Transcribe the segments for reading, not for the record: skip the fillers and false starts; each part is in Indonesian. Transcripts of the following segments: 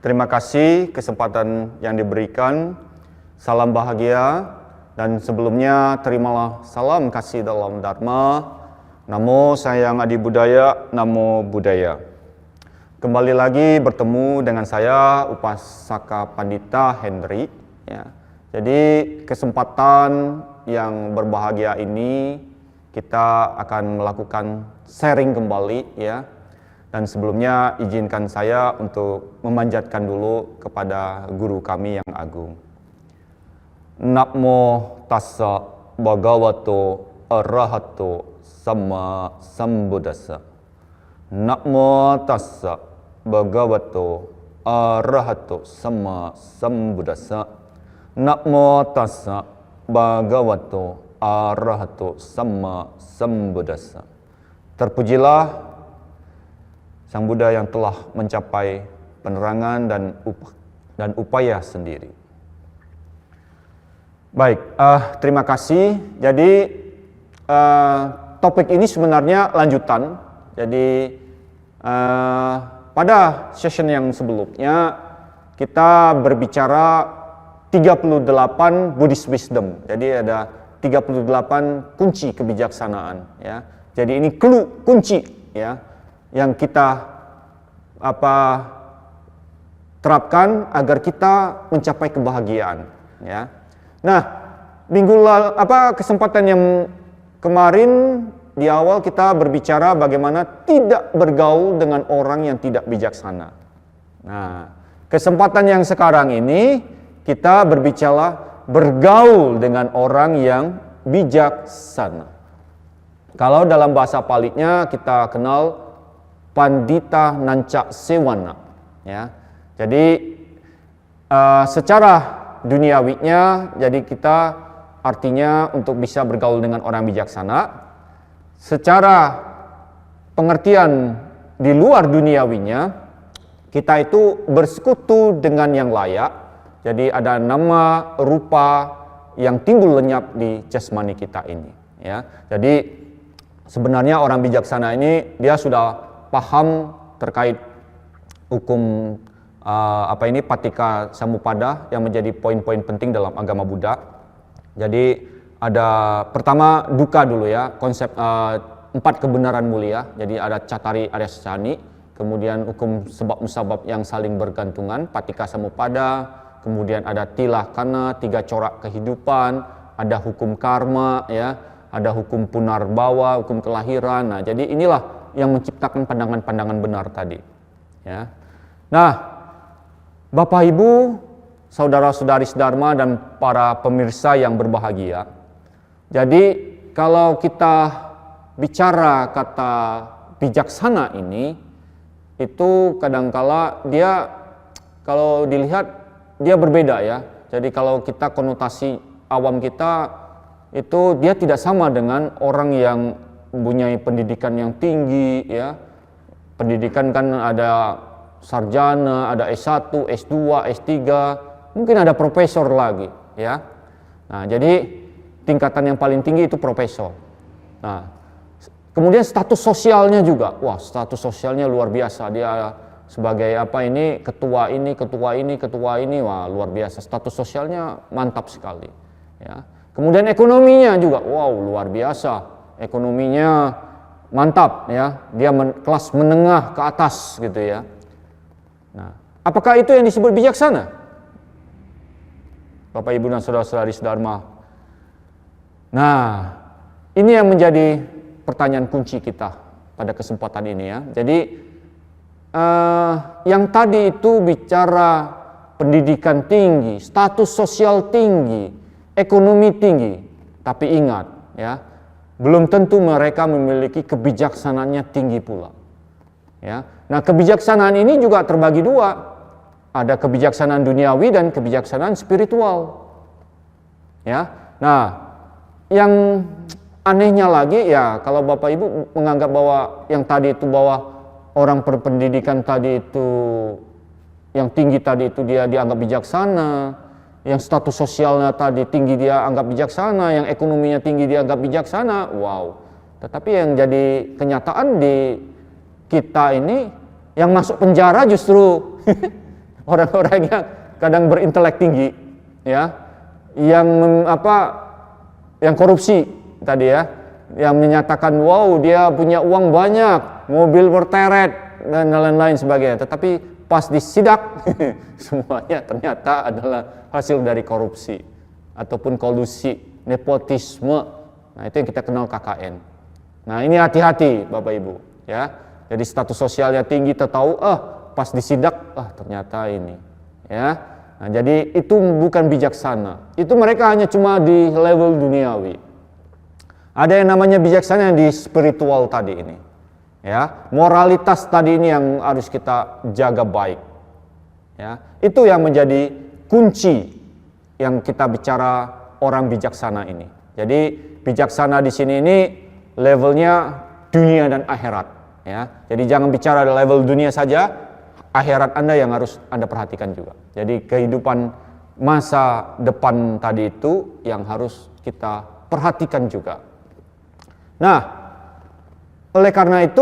Terima kasih kesempatan yang diberikan. Salam bahagia dan sebelumnya terimalah salam kasih dalam Dharma. Namo Sayang Adi Budaya, Namo Buddhaya. Kembali lagi bertemu dengan saya Upasaka Pandita Henry. Ya. Jadi kesempatan yang berbahagia ini kita akan melakukan sharing kembali ya. Dan sebelumnya izinkan saya untuk memanjatkan dulu kepada guru kami yang agung. Namo tassa bhagavato arahato sama sambuddhassa. Namo tassa bhagavato arahato sama sambuddhassa. Namo tassa bhagavato arahato sama sambuddhassa. Terpujilah Sang Buddha yang telah mencapai penerangan dan upaya sendiri. Baik, terima kasih. Jadi topik ini sebenarnya lanjutan. Jadi pada session yang sebelumnya kita berbicara 38 Buddhist wisdom. Jadi ada 38 kunci kebijaksanaan. Ya. Jadi ini clue kunci ya. Yang kita terapkan agar kita mencapai kebahagiaan ya. Nah, kesempatan yang kemarin di awal kita berbicara bagaimana tidak bergaul dengan orang yang tidak bijaksana. Nah, kesempatan yang sekarang ini kita berbicara bergaul dengan orang yang bijaksana. Kalau dalam bahasa Palinya kita kenal Pandita Nanca Sewana ya. Jadi secara duniawinya jadi kita artinya untuk bisa bergaul dengan orang bijaksana. Secara pengertian di luar duniawinya kita itu bersekutu dengan yang layak. Jadi ada nama rupa yang timbul lenyap di jasmani kita ini ya. Jadi sebenarnya orang bijaksana ini dia sudah paham terkait hukum Patika Samuppada yang menjadi poin-poin penting dalam agama Buddha. Jadi ada pertama duka dulu ya, konsep 4 kebenaran mulia. Jadi ada Cattari Arya Sacani, kemudian hukum sebab musabab yang saling bergantungan, Patika Samuppada, kemudian ada Tilakkhana, 3 corak kehidupan, ada hukum karma ya, ada hukum punarbawa, hukum kelahiran. Nah, jadi inilah yang menciptakan pandangan-pandangan benar tadi. Ya. Nah, Bapak Ibu, saudara-saudari Dharma dan para pemirsa yang berbahagia. Jadi kalau kita bicara kata bijaksana ini, itu kadangkala dia kalau dilihat dia berbeda ya. Jadi kalau kita konotasi awam kita itu dia tidak sama dengan orang yang mempunyai pendidikan yang tinggi ya. Pendidikan kan ada sarjana, ada S1, S2, S3, mungkin ada profesor lagi ya. Nah, jadi tingkatan yang paling tinggi itu profesor. Nah, kemudian status sosialnya juga. Wah, status sosialnya luar biasa. Dia sebagai ketua ini, wah luar biasa. Status sosialnya mantap sekali ya. Kemudian ekonominya juga, wow luar biasa. Ekonominya mantap ya, dia kelas menengah ke atas gitu ya. Nah, apakah itu yang disebut bijaksana? Bapak Ibu dan saudara-saudari Dharma. Nah, ini yang menjadi pertanyaan kunci kita pada kesempatan ini ya. Jadi yang tadi itu bicara pendidikan tinggi, status sosial tinggi, ekonomi tinggi, tapi ingat ya, belum tentu mereka memiliki kebijaksanaannya tinggi pula. Ya. Nah, kebijaksanaan ini juga terbagi dua. Ada kebijaksanaan duniawi dan kebijaksanaan spiritual. Ya. Nah, yang anehnya lagi ya, kalau Bapak Ibu menganggap bahwa yang tadi itu bahwa orang berpendidikan tadi itu yang tinggi tadi itu dia dianggap bijaksana, yang status sosialnya tadi tinggi dia anggap bijaksana, yang ekonominya tinggi dia anggap bijaksana. Wow. Tetapi yang jadi kenyataan di kita ini yang masuk penjara justru Orang-orang yang kadang berintelek tinggi, ya, yang yang korupsi tadi ya, yang menyatakan wow dia punya uang banyak, mobil berteret dan lain-lain sebagainya. Tetapi pas disidak semuanya ternyata adalah hasil dari korupsi ataupun kolusi, nepotisme. Nah, itu yang kita kenal KKN. Nah, ini hati-hati Bapak Ibu, ya. Jadi status sosialnya tinggi, tahu pas disidak ternyata ini, ya. Nah, jadi itu bukan bijaksana. Itu mereka hanya cuma di level duniawi. Ada yang namanya bijaksana di spiritual tadi ini. Ya, moralitas tadi ini yang harus kita jaga baik. Ya, itu yang menjadi kunci yang kita bicara orang bijaksana ini. Jadi bijaksana di sini ini levelnya dunia dan akhirat. Ya, jadi jangan bicara di level dunia saja, akhirat Anda yang harus Anda perhatikan juga. Jadi kehidupan masa depan tadi itu yang harus kita perhatikan juga. Nah, oleh karena itu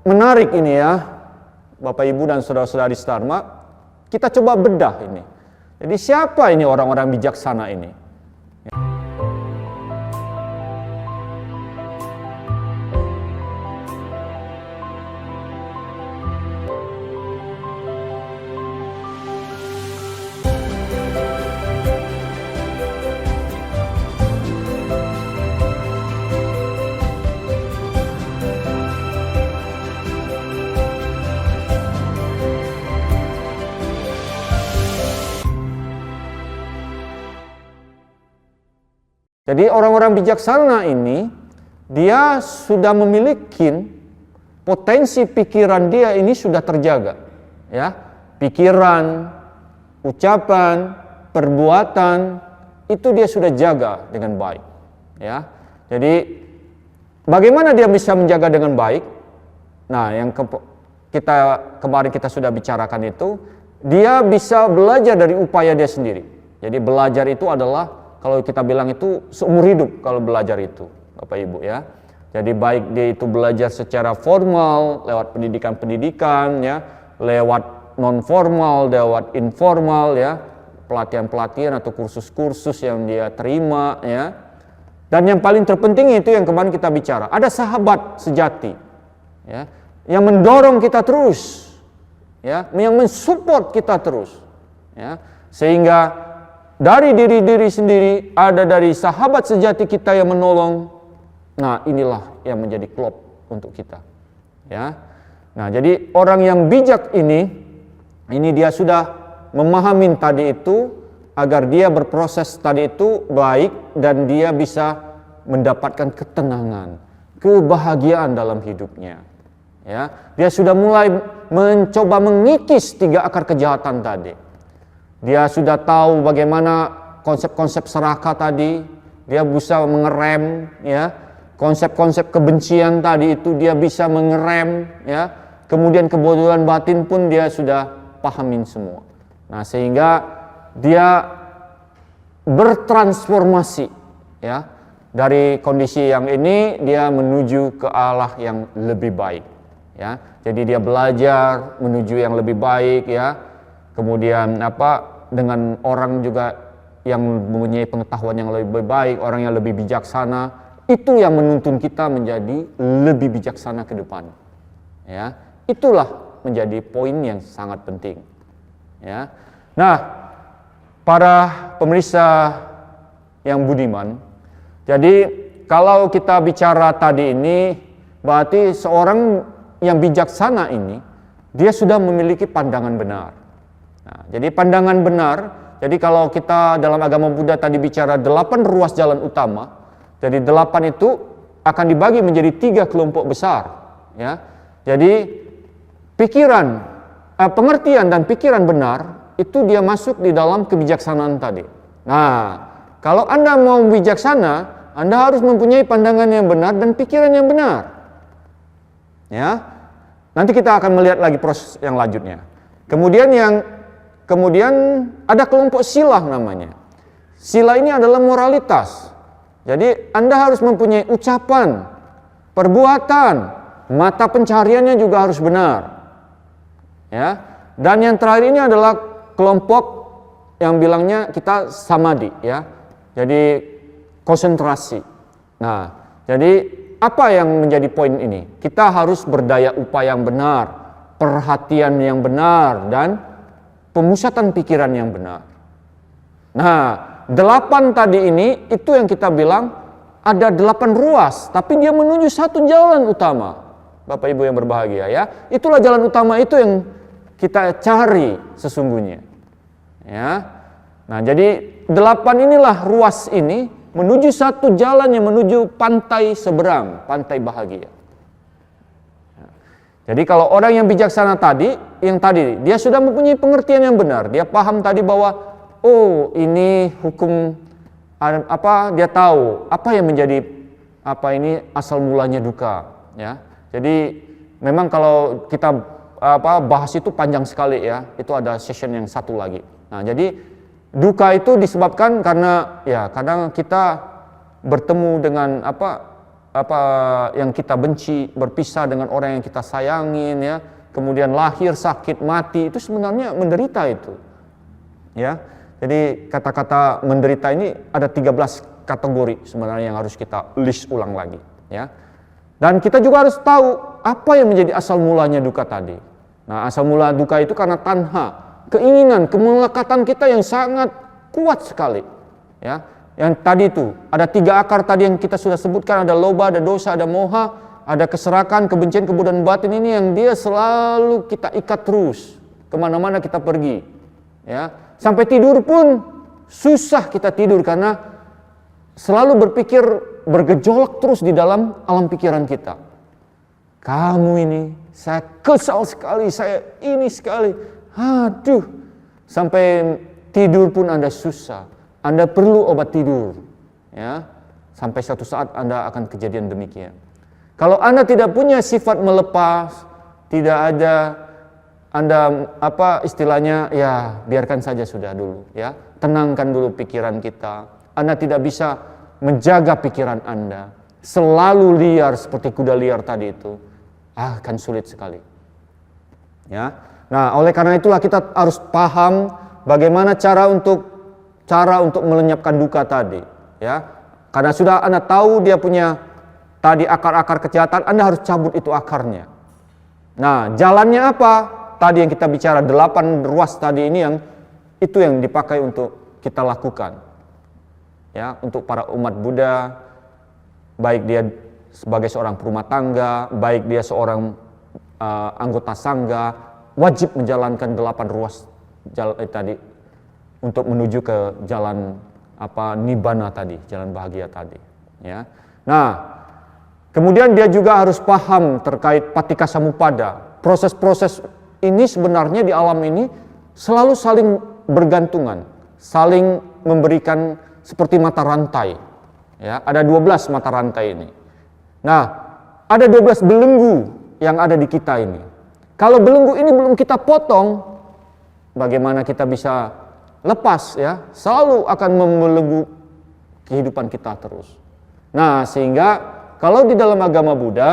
menarik ini ya, Bapak Ibu dan saudara-saudari Dharma, kita coba bedah ini. Jadi siapa ini orang-orang bijaksana ini? Jadi orang-orang bijaksana ini, dia sudah memiliki potensi pikiran dia ini sudah terjaga. Ya, pikiran, ucapan, perbuatan, itu dia sudah jaga dengan baik. Ya, jadi bagaimana dia bisa menjaga dengan baik? Nah, yang kemarin kita sudah bicarakan itu, dia bisa belajar dari upaya dia sendiri. Jadi belajar itu adalah, kalau kita bilang itu seumur hidup kalau belajar itu, Bapak Ibu ya. Jadi baik dia itu belajar secara formal, lewat pendidikan-pendidikan ya, lewat non formal, lewat informal ya, pelatihan-pelatihan atau kursus-kursus yang dia terima ya. Dan yang paling terpenting itu yang kemarin kita bicara, ada sahabat sejati ya, yang mendorong kita terus ya, yang mensupport kita terus ya, sehingga dari diri sendiri, ada dari sahabat sejati kita yang menolong. Nah, inilah yang menjadi klop untuk kita. Ya. Nah, jadi orang yang bijak ini dia sudah memahami tadi itu agar dia berproses tadi itu baik dan dia bisa mendapatkan ketenangan, kebahagiaan dalam hidupnya. Ya, dia sudah mulai mencoba mengikis 3 akar kejahatan tadi. Dia sudah tahu bagaimana konsep-konsep serakah tadi, dia bisa mengerem ya, konsep-konsep kebencian tadi itu dia bisa mengerem ya, kemudian kebodohan batin pun dia sudah pahamin semua. Nah, sehingga dia bertransformasi ya, dari kondisi yang ini dia menuju ke arah yang lebih baik ya. Jadi dia belajar menuju yang lebih baik ya. Kemudian dengan orang juga yang mempunyai pengetahuan yang lebih baik, orang yang lebih bijaksana, itu yang menuntun kita menjadi lebih bijaksana ke depan. Ya, itulah menjadi poin yang sangat penting. Ya. Nah, para pemirsa yang budiman, jadi kalau kita bicara tadi ini, berarti seorang yang bijaksana ini, dia sudah memiliki pandangan benar. Nah, jadi pandangan benar, jadi kalau kita dalam agama Buddha tadi bicara 8 ruas jalan utama, jadi 8 itu akan dibagi menjadi 3 kelompok besar. Ya. Jadi pikiran, pengertian dan pikiran benar, itu dia masuk di dalam kebijaksanaan tadi. Nah, kalau Anda mau bijaksana, Anda harus mempunyai pandangan yang benar dan pikiran yang benar. Ya, nanti kita akan melihat lagi proses yang lanjutnya. Kemudian ada kelompok sila namanya. Sila ini adalah moralitas. Jadi Anda harus mempunyai ucapan, perbuatan, mata pencariannya juga harus benar. Ya. Dan yang terakhir ini adalah kelompok yang bilangnya kita samadhi ya. Jadi konsentrasi. Nah, jadi apa yang menjadi poin ini? Kita harus berdaya upaya yang benar, perhatian yang benar, dan pemusatan pikiran yang benar. Nah, 8 tadi ini itu yang kita bilang ada 8 ruas, tapi dia menuju satu jalan utama. Bapak Ibu yang berbahagia ya, itulah jalan utama itu yang kita cari sesungguhnya. Ya, nah jadi 8 inilah ruas ini menuju satu jalan yang menuju pantai seberang, pantai bahagia. Jadi kalau orang yang bijaksana tadi, yang tadi dia sudah mempunyai pengertian yang benar, dia paham tadi bahwa oh ini hukum apa, dia tahu apa yang menjadi apa ini asal mulanya duka, ya. Jadi memang kalau kita bahas itu panjang sekali ya, itu ada session yang satu lagi. Nah jadi duka itu disebabkan karena ya kadang kita bertemu dengan apa yang kita benci, berpisah dengan orang yang kita sayangin ya, kemudian lahir, sakit, mati, itu sebenarnya menderita itu. Ya. Jadi kata-kata menderita ini ada 13 kategori sebenarnya yang harus kita list ulang lagi ya. Dan kita juga harus tahu apa yang menjadi asal mulanya duka tadi. Nah, asal mula duka itu karena tanha, keinginan, kemelekatan kita yang sangat kuat sekali ya. Yang tadi itu ada 3 akar tadi yang kita sudah sebutkan, ada loba, ada dosa, ada moha, ada keserakan, kebencian, kebodohan batin, ini yang dia selalu kita ikat terus kemana-mana kita pergi ya. Sampai tidur pun susah kita tidur karena selalu berpikir, bergejolak terus di dalam alam pikiran kita. Kamu ini, saya kesal sekali, saya ini sekali, aduh, sampai tidur pun Anda susah. Anda perlu obat tidur, ya. Sampai suatu saat Anda akan kejadian demikian. Kalau Anda tidak punya sifat melepas, tidak ada Anda istilahnya ya biarkan saja sudah dulu, ya. Tenangkan dulu pikiran kita. Anda tidak bisa menjaga pikiran Anda. Selalu liar seperti kuda liar tadi itu, akan sulit sekali. Ya. Nah, oleh karena itulah kita harus paham bagaimana cara untuk melenyapkan duka tadi, ya. Karena sudah Anda tahu dia punya tadi akar-akar kejahatan, Anda harus cabut itu akarnya. Nah, jalannya apa? Tadi yang kita bicara 8 ruas tadi ini yang dipakai untuk kita lakukan. Ya, untuk para umat Buddha, baik dia sebagai seorang perumah tangga, baik dia seorang anggota sangga, wajib menjalankan 8 ruas jalan tadi untuk menuju ke jalan nibbana tadi, jalan bahagia tadi, ya. Nah, kemudian dia juga harus paham terkait patika samuppada. Proses-proses ini sebenarnya di alam ini selalu saling bergantungan, saling memberikan seperti mata rantai. Ya, ada 12 mata rantai ini. Nah, ada 12 belenggu yang ada di kita ini. Kalau belenggu ini belum kita potong, bagaimana kita bisa lepas ya? Selalu akan membelenggu kehidupan kita terus. Nah, sehingga kalau di dalam agama Buddha,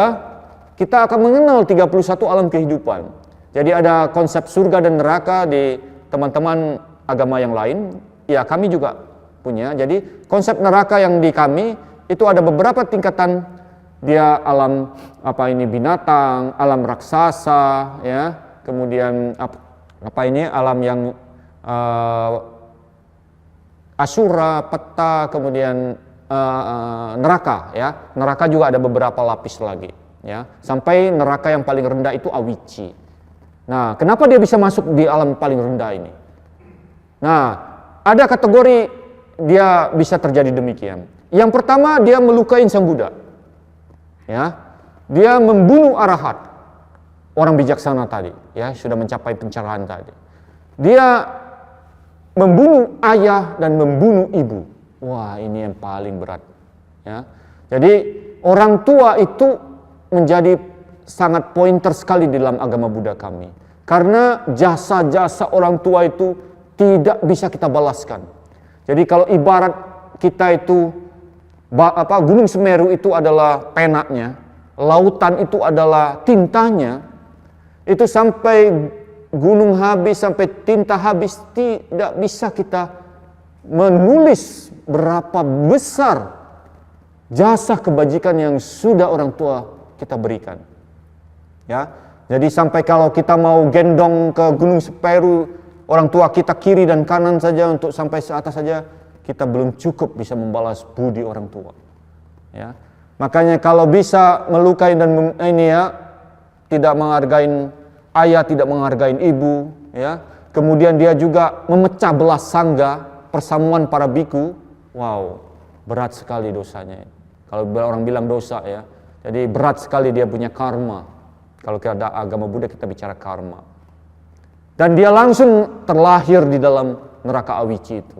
kita akan mengenal 31 alam kehidupan. Jadi ada konsep surga dan neraka di teman-teman agama yang lain. Ya, kami juga punya. Jadi konsep neraka yang di kami itu ada beberapa tingkatan. Dia alam binatang, alam raksasa, ya. Kemudian alam yang asura, peta, kemudian neraka, ya. Neraka juga ada beberapa lapis lagi, ya. Sampai neraka yang paling rendah itu awici. Nah, kenapa dia bisa masuk di alam paling rendah ini? Nah, ada kategori dia bisa terjadi demikian. Yang pertama, dia melukai sang Buddha. Ya. Dia membunuh arahat. Orang bijaksana tadi, ya, sudah mencapai pencerahan tadi. Dia membunuh ayah dan membunuh ibu. Wah, ini yang paling berat, ya. Jadi, orang tua itu menjadi sangat pointer sekali di dalam agama Buddha kami. Karena jasa-jasa orang tua itu tidak bisa kita balaskan. Jadi kalau ibarat kita itu Gunung Semeru itu adalah penanya, lautan itu adalah tintanya, itu sampai gunung habis, sampai tinta habis, tidak bisa kita menulis berapa besar jasa kebajikan yang sudah orang tua kita berikan. Ya, jadi sampai kalau kita mau gendong ke Gunung Semeru, orang tua kita kiri dan kanan saja untuk sampai ke atas saja, kita belum cukup bisa membalas budi orang tua. Ya, makanya kalau bisa melukai dan tidak menghargai ayah, tidak menghargai ibu, ya. Kemudian dia juga memecah belah sangga, persamuan para biku. Wow, berat sekali dosanya. Kalau orang bilang dosa, ya. Jadi berat sekali dia punya karma. Kalau kita ada agama Buddha, kita bicara karma. Dan dia langsung terlahir di dalam neraka Awici itu.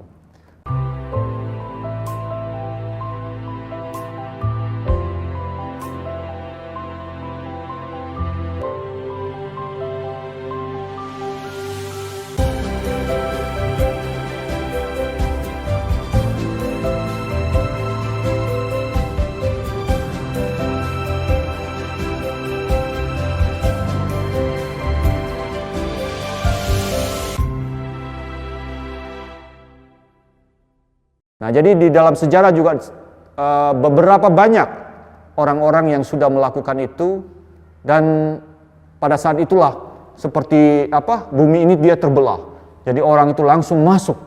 Nah, jadi di dalam sejarah juga beberapa banyak orang-orang yang sudah melakukan itu, dan pada saat itulah seperti bumi ini dia terbelah. Jadi orang itu langsung masuk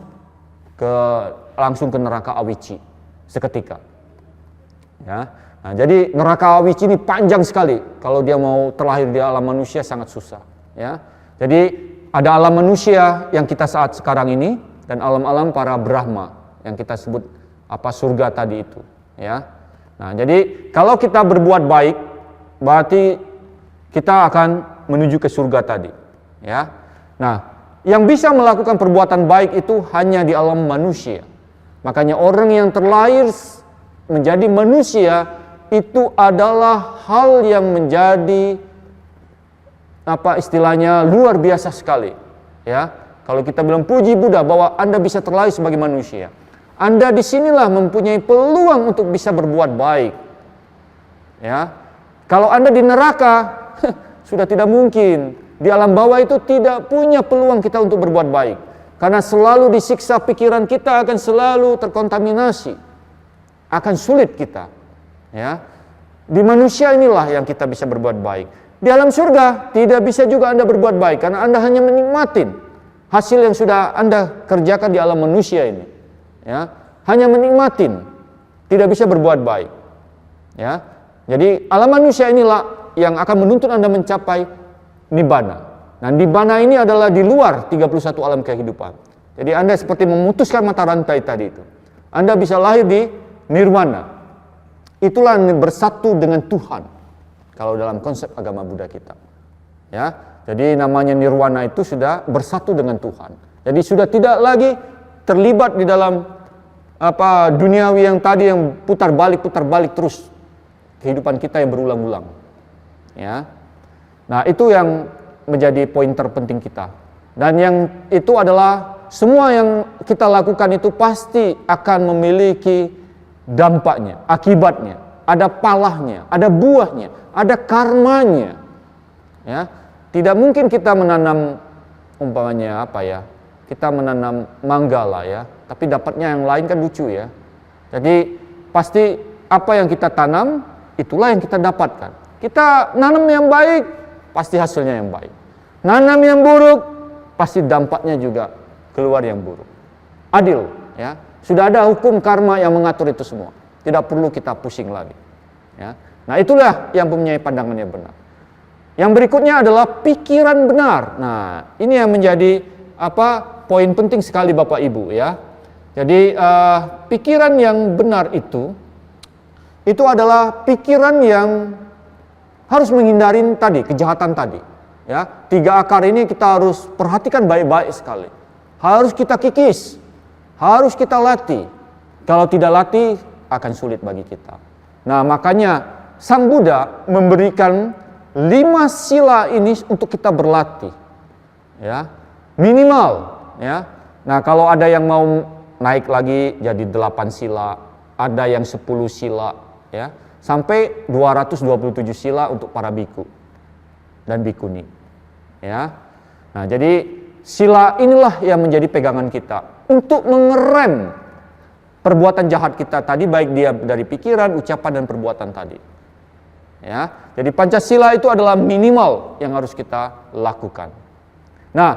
langsung ke neraka Awici seketika. Ya. Nah, jadi neraka Awici ini panjang sekali. Kalau dia mau terlahir di alam manusia sangat susah. Ya. Jadi ada alam manusia yang kita saat sekarang ini dan alam-alam para Brahma yang kita sebut surga tadi itu, ya. Nah, jadi kalau kita berbuat baik, berarti kita akan menuju ke surga tadi, ya. Nah, yang bisa melakukan perbuatan baik itu hanya di alam manusia. Makanya orang yang terlahir menjadi manusia itu adalah hal yang menjadi istilahnya luar biasa sekali, ya. Kalau kita bilang puji Buddha bahwa Anda bisa terlahir sebagai manusia. Anda disinilah mempunyai peluang untuk bisa berbuat baik. Ya, kalau Anda di neraka, sudah tidak mungkin. Di alam bawah itu tidak punya peluang kita untuk berbuat baik. Karena selalu disiksa, pikiran kita akan selalu terkontaminasi. Akan sulit kita. Ya, di manusia inilah yang kita bisa berbuat baik. Di alam surga tidak bisa juga Anda berbuat baik, karena Anda hanya menikmatin hasil yang sudah Anda kerjakan di alam manusia ini. Ya, hanya menikmatin, tidak bisa berbuat baik. Ya, jadi alam manusia inilah yang akan menuntut Anda mencapai nibbana. Nah, nibbana ini adalah di luar 31 alam kehidupan. Jadi Anda seperti memutuskan mata rantai tadi itu. Anda bisa lahir di nirwana. Itulah bersatu dengan Tuhan. Kalau dalam konsep agama Buddha kita. Ya, jadi namanya nirwana itu sudah bersatu dengan Tuhan. Jadi sudah tidak lagi terlibat di dalam duniawi yang tadi yang putar balik terus kehidupan kita yang berulang-ulang. Ya. Nah, itu yang menjadi poin terpenting kita. Dan yang itu adalah semua yang kita lakukan itu pasti akan memiliki dampaknya, akibatnya, ada palahnya, ada buahnya, ada karmanya. Ya. Tidak mungkin kita menanam umpamanya kita menanam manggala, ya, tapi dapatnya yang lain kan lucu, ya. Jadi pasti apa yang kita tanam itulah yang kita dapatkan. Kita nanam yang baik, pasti hasilnya yang baik. Nanam yang buruk, pasti dampaknya juga keluar yang buruk. Adil, ya. Sudah ada hukum karma yang mengatur itu semua. Tidak perlu kita pusing lagi. Ya. Nah, itulah yang mempunyai pandangan yang benar. Yang berikutnya adalah pikiran benar. Nah, ini yang menjadi poin penting sekali Bapak Ibu, ya. Jadi pikiran yang benar itu adalah pikiran yang harus menghindari tadi kejahatan tadi, ya. 3 akar ini kita harus perhatikan baik-baik sekali. Harus kita kikis, harus kita latih. Kalau tidak latih akan sulit bagi kita. Nah, makanya Sang Buddha memberikan 5 sila ini untuk kita berlatih, ya. Minimal, ya. Nah, kalau ada yang mau naik lagi jadi 8 sila, ada yang 10 sila, ya, sampai 227 sila untuk para biku dan bikuni, ya. Nah, jadi sila inilah yang menjadi pegangan kita untuk mengerem perbuatan jahat kita tadi, baik dia dari pikiran, ucapan, dan perbuatan tadi. Ya, jadi Pancasila itu adalah minimal yang harus kita lakukan. Nah,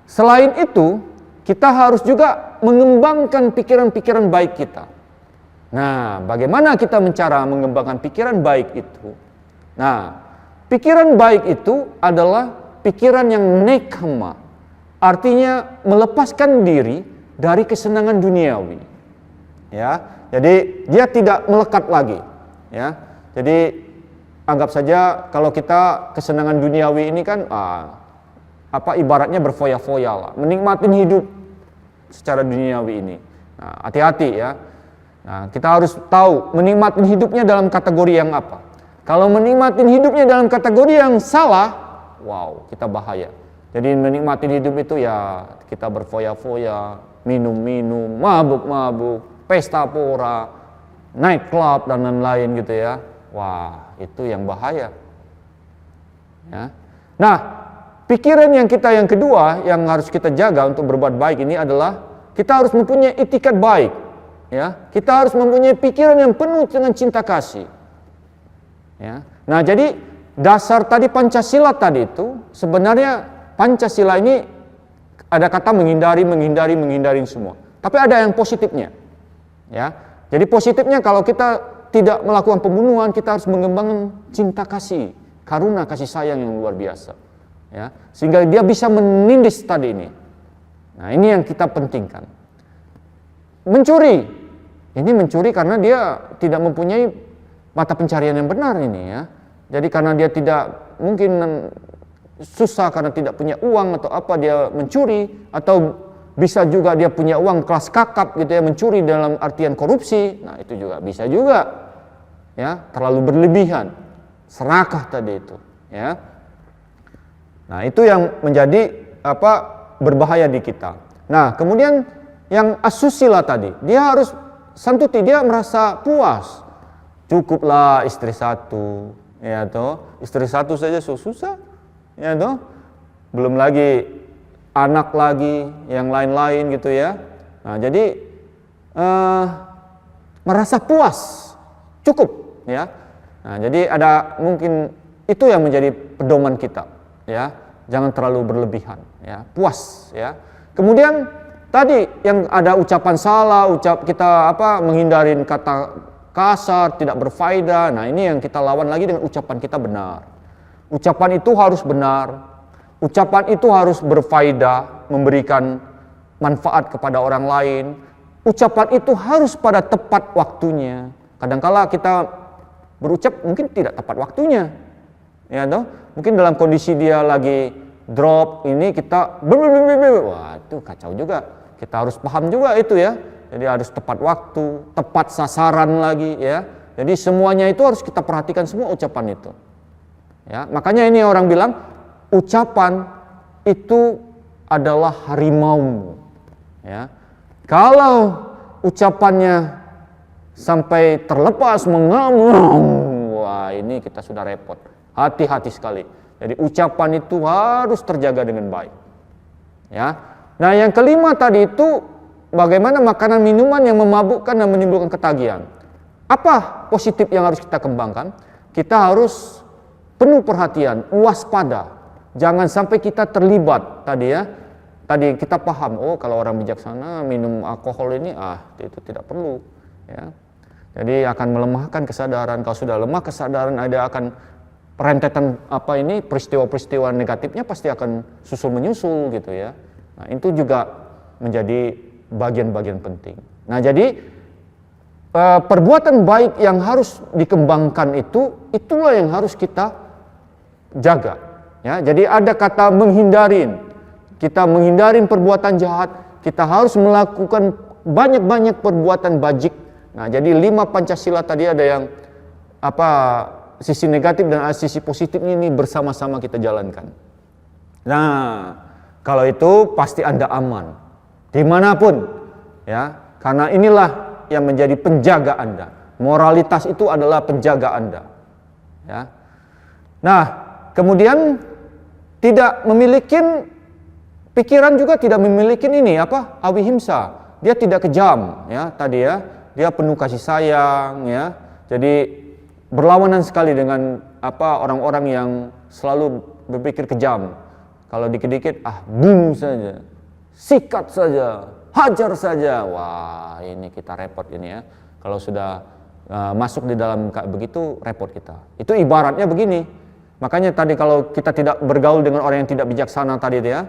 selain itu, kita harus juga mengembangkan pikiran-pikiran baik kita. Nah, bagaimana kita cara mengembangkan pikiran baik itu? Nah, pikiran baik itu adalah pikiran yang nekama, artinya melepaskan diri dari kesenangan duniawi. Ya, jadi dia tidak melekat lagi. Ya, jadi anggap saja kalau kita kesenangan duniawi ini kan ibaratnya berfoya-foya lah, menikmatin hidup secara duniawi ini. Nah, hati-hati ya. Nah, kita harus tahu menikmatin hidupnya dalam kategori yang apa. Kalau menikmatin hidupnya dalam kategori yang salah, wow, kita bahaya. Jadi menikmatin hidup itu ya kita berfoya-foya, minum-minum, mabuk-mabuk, pesta pora, night club dan lain-lain gitu ya. Wah, itu yang bahaya. Ya. Nah, pikiran yang kedua yang harus kita jaga untuk berbuat baik ini adalah kita harus mempunyai itikat baik. Ya, kita harus mempunyai pikiran yang penuh dengan cinta kasih. Ya. Nah, jadi dasar tadi Pancasila tadi itu sebenarnya Pancasila ini ada kata menghindari semua. Tapi ada yang positifnya. Ya. Jadi positifnya kalau kita tidak melakukan pembunuhan, kita harus mengembangkan cinta kasih, karuna kasih sayang yang luar biasa. Ya, sehingga dia bisa menindas tadi ini. Nah, ini yang kita pentingkan. Mencuri, ini mencuri karena dia tidak mempunyai mata pencarian yang benar ini ya. Jadi karena dia tidak mungkin susah karena tidak punya uang atau apa dia mencuri, atau bisa juga dia punya uang kelas kakap gitu ya, mencuri dalam artian korupsi. Nah, itu juga bisa juga ya, terlalu berlebihan, serakah tadi itu ya. Nah, itu yang menjadi berbahaya di kita. Nah, kemudian yang asusila tadi, dia harus santuti, dia merasa puas. Cukuplah istri satu, ya toh. Istri satu saja susah, ya toh. Belum lagi anak lagi, yang lain-lain gitu ya. Nah, jadi merasa puas, cukup, ya. Nah, jadi ada mungkin itu yang menjadi pedoman kita. Ya, jangan terlalu berlebihan, ya, puas, ya. Kemudian tadi yang ada ucapan salah, kita menghindarin kata kasar, tidak berfaedah. Nah, ini yang kita lawan lagi dengan ucapan kita benar. Ucapan itu harus benar. Ucapan itu harus berfaedah, memberikan manfaat kepada orang lain. Ucapan itu harus pada tepat waktunya. Kadangkala kita berucap mungkin tidak tepat waktunya. Ya toh, mungkin dalam kondisi dia lagi drop ini kita wah, itu kacau juga. Kita harus paham juga itu ya. Jadi harus tepat waktu, tepat sasaran lagi ya. Jadi semuanya itu harus kita perhatikan, semua ucapan itu. Ya, makanya ini orang bilang ucapan itu adalah harimau. Ya. Kalau ucapannya sampai terlepas mengamuk, wah, ini kita sudah repot. Hati-hati sekali. Jadi ucapan itu harus terjaga dengan baik. Ya. Nah, yang kelima tadi itu bagaimana makanan minuman yang memabukkan dan menimbulkan ketagihan. Apa positif yang harus kita kembangkan? Kita harus penuh perhatian, waspada. Jangan sampai kita terlibat tadi ya. Tadi kita paham, oh kalau orang bijaksana minum alkohol ini itu tidak perlu, ya. Jadi akan melemahkan kesadaran. Kalau sudah lemah kesadaran, ada akan rentetan peristiwa-peristiwa negatifnya pasti akan susul menyusul gitu ya. Nah, itu juga menjadi bagian-bagian penting. Nah, jadi perbuatan baik yang harus dikembangkan itulah yang harus kita jaga. Ya, jadi ada kata menghindarin. Kita menghindarin perbuatan jahat, kita harus melakukan banyak-banyak perbuatan bajik. Nah, jadi 5 Pancasila tadi ada yang sisi negatif dan sisi positifnya ini bersama-sama kita jalankan. Nah, kalau itu pasti Anda aman dimanapun, ya, karena inilah yang menjadi penjaga Anda. Moralitas itu adalah penjaga Anda, ya. Nah, kemudian tidak memiliki pikiran, juga tidak memiliki ini apa? Awihimsa. Dia tidak kejam, ya tadi ya. Dia penuh kasih sayang, ya. Jadi berlawanan sekali dengan apa orang-orang yang selalu berpikir kejam. Kalau dikit-dikit bunuh saja, sikat saja, hajar saja. Wah, ini kita repot ini ya. Kalau sudah masuk di dalam kayak begitu, repot kita. Itu ibaratnya begini. Makanya tadi kalau kita tidak bergaul dengan orang yang tidak bijaksana tadi itu ya.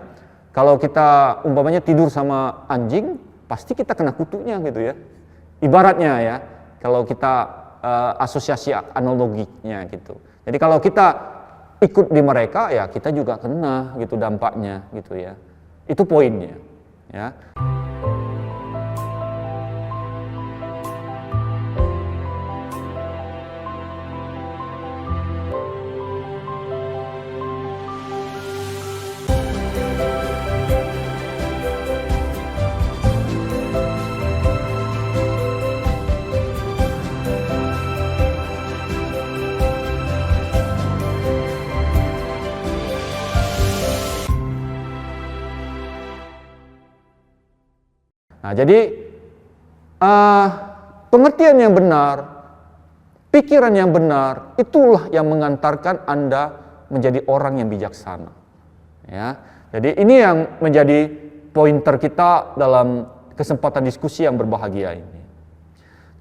Kalau kita umpamanya tidur sama anjing, pasti kita kena kutunya gitu ya. Ibaratnya ya, kalau kita asosiasi analoginya gitu. Jadi kalau kita ikut di mereka, ya kita juga kena gitu dampaknya gitu ya. Itu poinnya ya. Nah, jadi pengertian yang benar, pikiran yang benar, itulah yang mengantarkan Anda menjadi orang yang bijaksana. Ya, jadi ini yang menjadi pointer kita dalam kesempatan diskusi yang berbahagia ini.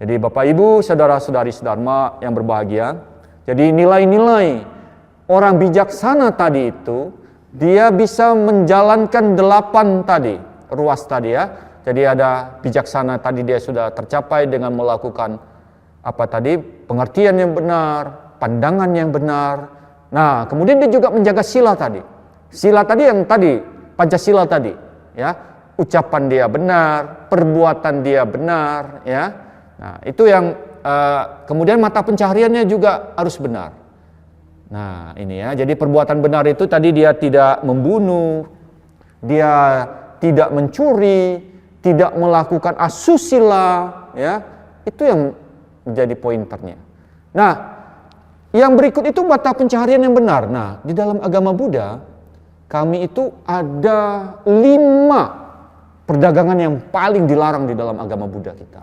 Jadi Bapak Ibu, saudara-saudari sedharma yang berbahagia, jadi nilai-nilai orang bijaksana tadi itu, dia bisa menjalankan 8 tadi, ruas tadi ya. Jadi ada bijaksana tadi dia sudah tercapai dengan melakukan apa tadi, pengertian yang benar, pandangan yang benar. Nah, kemudian dia juga menjaga sila tadi. Sila tadi yang tadi, Pancasila tadi, ya. Ucapan dia benar, perbuatan dia benar, ya. Nah, itu yang kemudian mata pencahariannya juga harus benar. Nah, ini ya. Jadi perbuatan benar itu tadi dia tidak membunuh, dia tidak mencuri, tidak melakukan asusila, ya, itu yang menjadi pointernya. Nah, yang berikut itu mata pencaharian yang benar. Nah, di dalam agama Buddha, kami itu ada 5 perdagangan yang paling dilarang di dalam agama Buddha kita.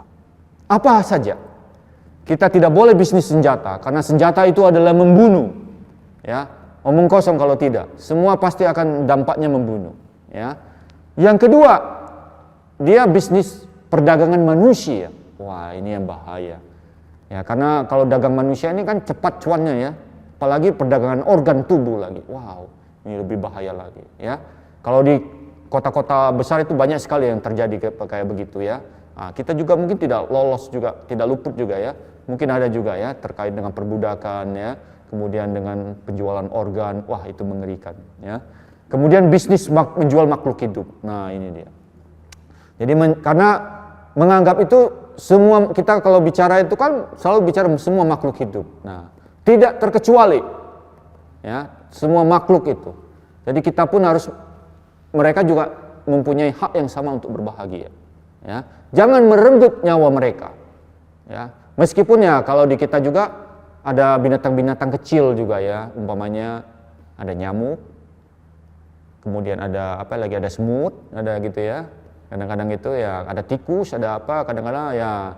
Apa saja? Kita tidak boleh bisnis senjata, karena senjata itu adalah membunuh. Ya, omong kosong kalau tidak. Semua pasti akan dampaknya membunuh. Ya. Yang kedua, dia bisnis perdagangan manusia. Wah, ini yang bahaya. Ya, karena kalau dagang manusia ini kan cepat cuannya ya. Apalagi perdagangan organ tubuh lagi. Wow, ini lebih bahaya lagi ya. Kalau di kota-kota besar itu banyak sekali yang terjadi kayak begitu ya. Nah, kita juga mungkin tidak lolos juga, tidak luput juga ya. Mungkin ada juga ya terkait dengan perbudakan ya. Kemudian dengan penjualan organ. Wah, itu mengerikan ya. Kemudian bisnis menjual makhluk hidup. Nah, ini dia. Jadi karena menganggap itu semua, kita kalau bicara itu kan selalu bicara semua makhluk hidup. Nah, tidak terkecuali ya, semua makhluk itu. Jadi kita pun harus, mereka juga mempunyai hak yang sama untuk berbahagia. Ya, jangan merenggut nyawa mereka. Ya, meskipun ya kalau di kita juga ada binatang-binatang kecil juga ya, umpamanya ada nyamuk, kemudian ada apa lagi, ada semut, ada gitu ya. Kadang-kadang itu ya ada tikus, ada apa, kadang-kadang ya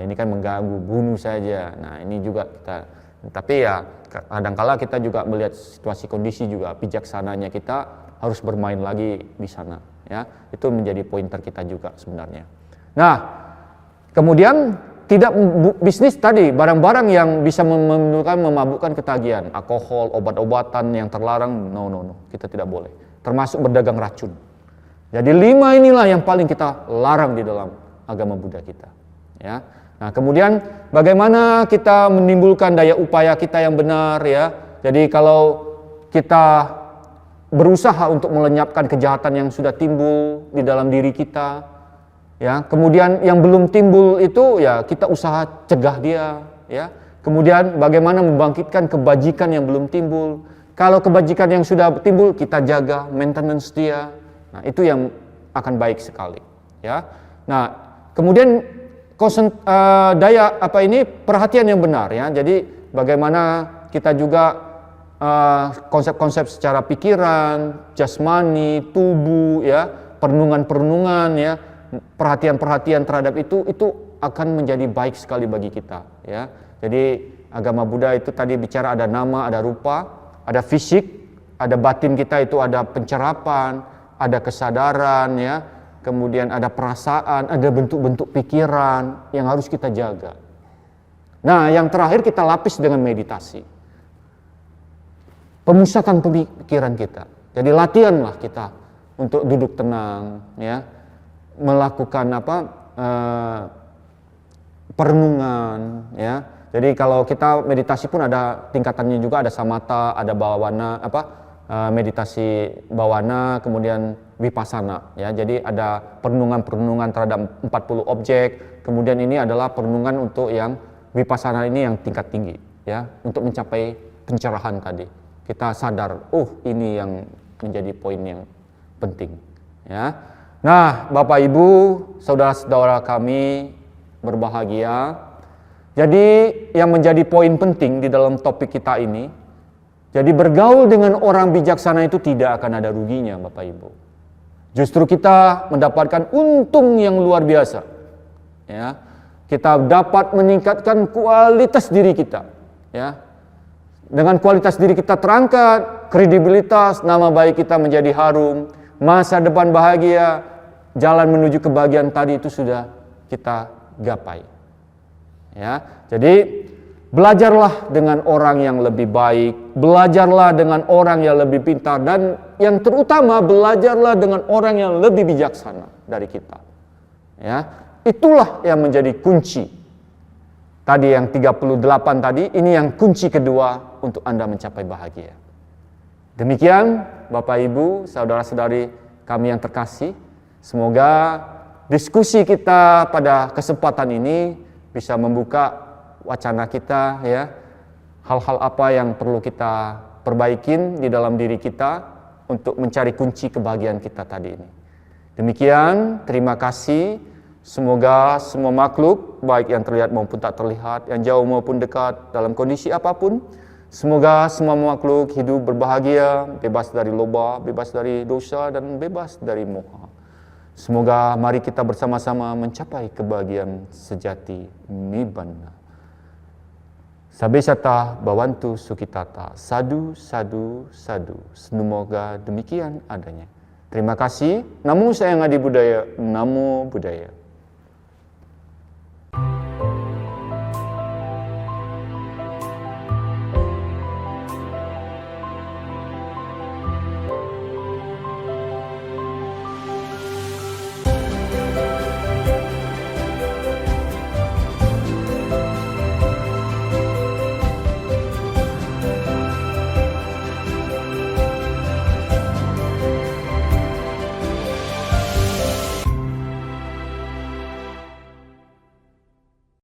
ini kan mengganggu, bunuh saja. Nah, ini juga kita, tapi ya kadangkala kita juga melihat situasi kondisi juga, bijaksananya kita harus bermain lagi di sana ya. Itu menjadi pointer kita juga sebenarnya. Nah, kemudian tidak bisnis tadi barang-barang yang bisa memabukkan, ketagihan, alkohol, obat-obatan yang terlarang, no, kita tidak boleh. Termasuk berdagang racun. Jadi 5 inilah yang paling kita larang di dalam agama Buddha kita. Ya. Nah, kemudian bagaimana kita menimbulkan daya upaya kita yang benar ya. Jadi kalau kita berusaha untuk melenyapkan kejahatan yang sudah timbul di dalam diri kita, ya. Kemudian yang belum timbul itu ya kita usaha cegah dia, ya. Kemudian bagaimana membangkitkan kebajikan yang belum timbul. Kalau kebajikan yang sudah timbul kita jaga, maintenance dia. Nah, itu yang akan baik sekali, ya. Nah, kemudian perhatian yang benar, ya. Jadi bagaimana kita juga konsep-konsep secara pikiran, jasmani, tubuh, ya, perenungan-perenungan, ya, perhatian-perhatian terhadap itu akan menjadi baik sekali bagi kita, ya. Jadi agama Buddha itu tadi bicara ada nama, ada rupa, ada fisik, ada batin kita itu ada pencerapan, ada kesadaran, ya, kemudian ada perasaan, ada bentuk-bentuk pikiran yang harus kita jaga. Nah, yang terakhir kita lapis dengan meditasi. Pemusatan pemikiran kita. Jadi latihanlah kita untuk duduk tenang, ya, melakukan perenungan, ya. Jadi kalau kita meditasi pun ada tingkatannya juga, ada samatha, ada bawana, meditasi bawana, kemudian vipassana, ya. Jadi ada perenungan-perenungan terhadap 40 objek, kemudian ini adalah perenungan untuk yang vipassana ini yang tingkat tinggi, ya, untuk mencapai pencerahan tadi. Kita sadar, ini yang menjadi poin yang penting, ya. Nah, Bapak Ibu, saudara-saudara kami berbahagia. Jadi yang menjadi poin penting di dalam topik kita ini, jadi bergaul dengan orang bijaksana itu tidak akan ada ruginya, Bapak Ibu. Justru kita mendapatkan untung yang luar biasa, ya. Kita dapat meningkatkan kualitas diri kita, ya. Dengan kualitas diri kita terangkat, kredibilitas, nama baik kita menjadi harum, masa depan bahagia, jalan menuju kebahagiaan tadi itu sudah kita gapai. Ya, jadi belajarlah dengan orang yang lebih baik, belajarlah dengan orang yang lebih pintar, dan yang terutama belajarlah dengan orang yang lebih bijaksana dari kita. Ya, itulah yang menjadi kunci. Tadi yang 38 tadi, ini yang kunci kedua untuk Anda mencapai bahagia. Demikian Bapak Ibu, saudara-saudari kami yang terkasih, semoga diskusi kita pada kesempatan ini bisa membuka wacana kita, ya, hal-hal apa yang perlu kita perbaikin di dalam diri kita untuk mencari kunci kebahagiaan kita tadi ini. Demikian, terima kasih. Semoga semua makhluk, baik yang terlihat maupun tak terlihat, yang jauh maupun dekat, dalam kondisi apapun, semoga semua makhluk hidup berbahagia, bebas dari loba, bebas dari dosa, dan bebas dari moha. Semoga mari kita bersama-sama mencapai kebahagiaan sejati nibbana. Sabesata bawantu sukitata. Sadu, sadu, sadu. Semoga demikian adanya. Terima kasih. Namo Sayang Adi Budaya. Namo Buddhaya.